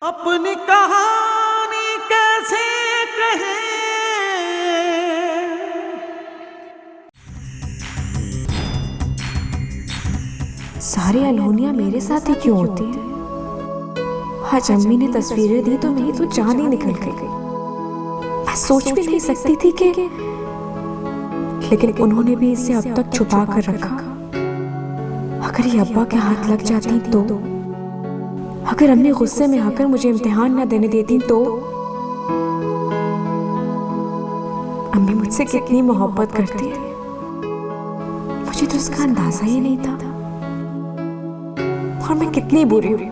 अपनी कहानी कैसे कहें। सारी अनहोनियां मेरे साथ ही क्यों होती है? आज अम्मी ने तस्वीरें दी तो मेरी तो जान ही निकल गई। मैं सोच भी नहीं सकती थी कि लेकिन उन्होंने भी इसे अब तक छुपा कर रखा। अगर ये अब्बा के हाथ लग जाती तो, अगर अम्मी गुस्से में आकर मुझे इम्तिहान न देने देती तो। अम्मी मुझसे कितनी मोहब्बत करती है, मुझे तो उसका अंदाजा ही नहीं था। और मैं कितनी बुरी हूँ,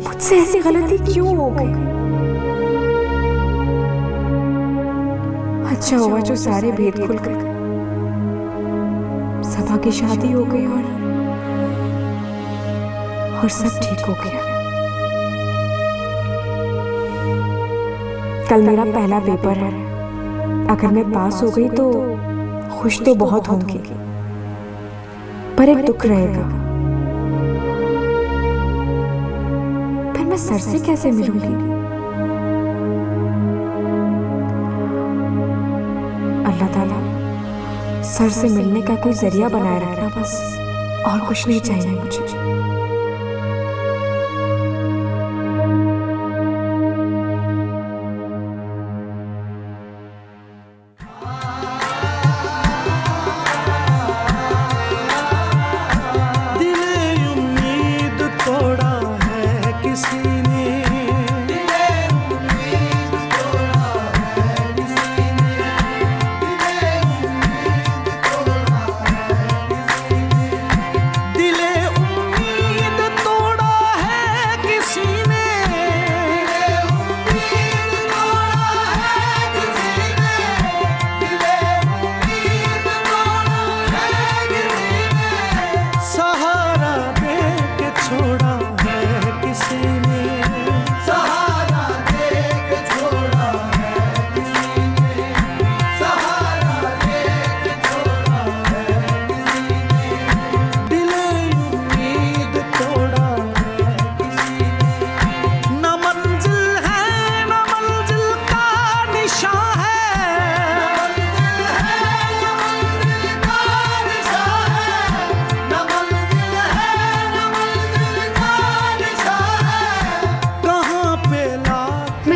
मुझसे ऐसी गलती क्यों हो गई? अच्छा हुआ जो सारे भेद खुल गए, सबा की शादी हो गई और सब ठीक हो गया। कल मेरा पहला पेपर है। अगर मैं पास हो गई तो खुश तो बहुत होंगी, पर एक दुख रहेगा। फिर मैं सर से कैसे मिलूंगी? अल्लाह ताला सर से मिलने का कोई जरिया बनाए रखना, बस और कुछ नहीं चाहिए मुझे।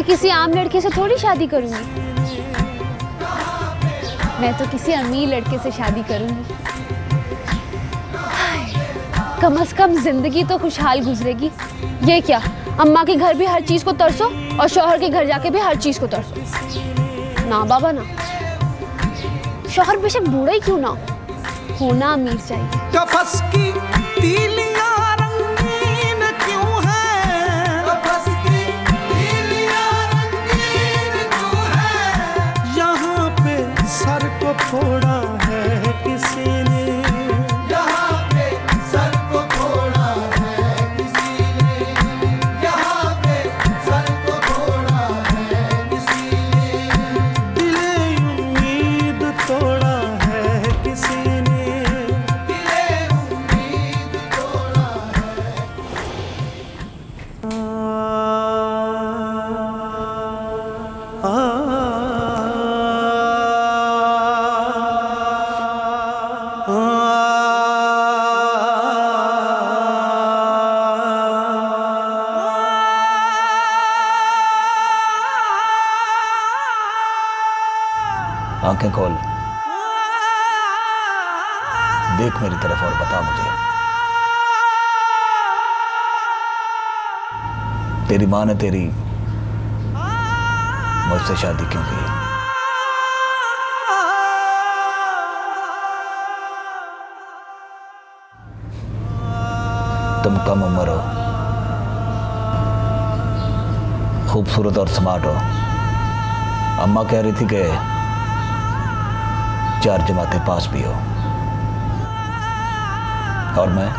किसी आम लड़के से थोड़ी शादी करूंगी, मैं तो किसी अमीर लड़के से शादी करूंगी। कम से कम जिंदगी तो खुशहाल गुजरेगी। ये क्या, अम्मा के घर भी हर चीज को तरसो और शौहर के घर जाके भी हर चीज को तरसो। ना बाबा ना, शौहर बेशक बूढ़ा ही क्यों ना होना अमीर चाहिए। कफस की तीलियां रंगीन क्यों है, कफस की तीलियां रंगीन क्यों है। यहाँ पे सर को फोड़ा है किसी ने, यहाँ पे सर को फोड़ा है किसी ने, यहाँ पे सर को फोड़ा है किसी ने। दिले उम्मीद तोड़ा है किसी ने, दिले उम्मीद तोड़ा है। आंखें खोल, देख मेरी तरफ और बता मुझे, तेरी माँ ने तेरी मुझसे शादी क्यों की? तुम कम उम्र हो, खूबसूरत और स्मार्ट हो। अम्मा कह रही थी कि 4 जमातें पास भी हो, और मैं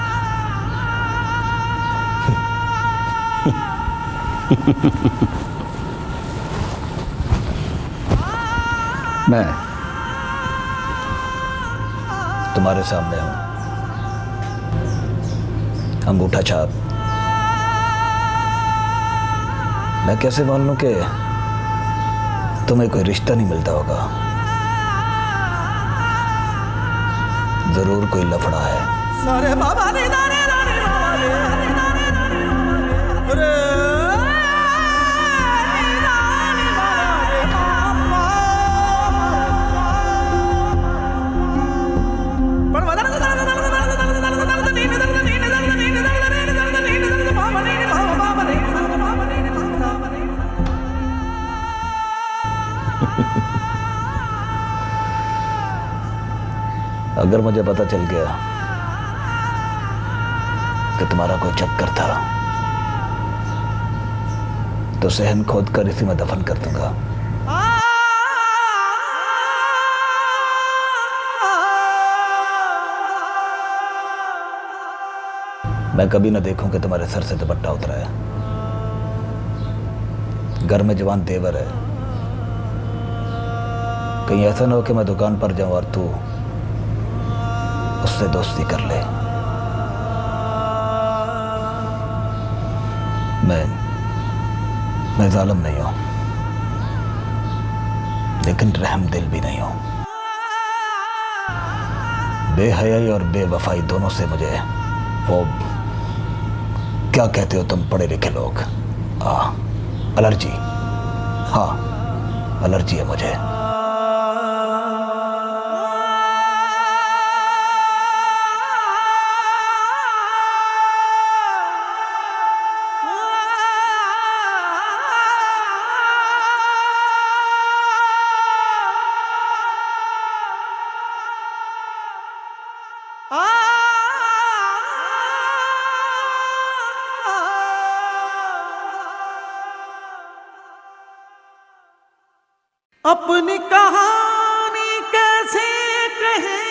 मैं तुम्हारे सामने हूं, अंगूठा छाप मैं कैसे मान लूं कि तुम्हें कोई रिश्ता नहीं मिलता होगा? जरूर कोई लफड़ा है। सारे बाबा ने दाने दाने बाबा ने रे दाने बाबा रे मामा पर वदन अगर मुझे पता चल गया कि तुम्हारा कोई चक्कर था तो सहन खोद कर इसी में दफन कर दूंगा। मैं कभी ना देखूं कि तुम्हारे सर से दुपट्टा उतरा है। घर में जवान देवर है, कहीं ऐसा ना हो कि मैं दुकान पर जाऊं और तू उससे दोस्ती कर ले। मैं जालिम नहीं हूं, लेकिन रहम दिल भी नहीं हूं। बेहयाई और बेवफाई दोनों से मुझे वो क्या कहते हो तुम पढ़े लिखे लोग, एलर्जी। हाँ, एलर्जी है मुझे। अपनी कहानी कैसे कहें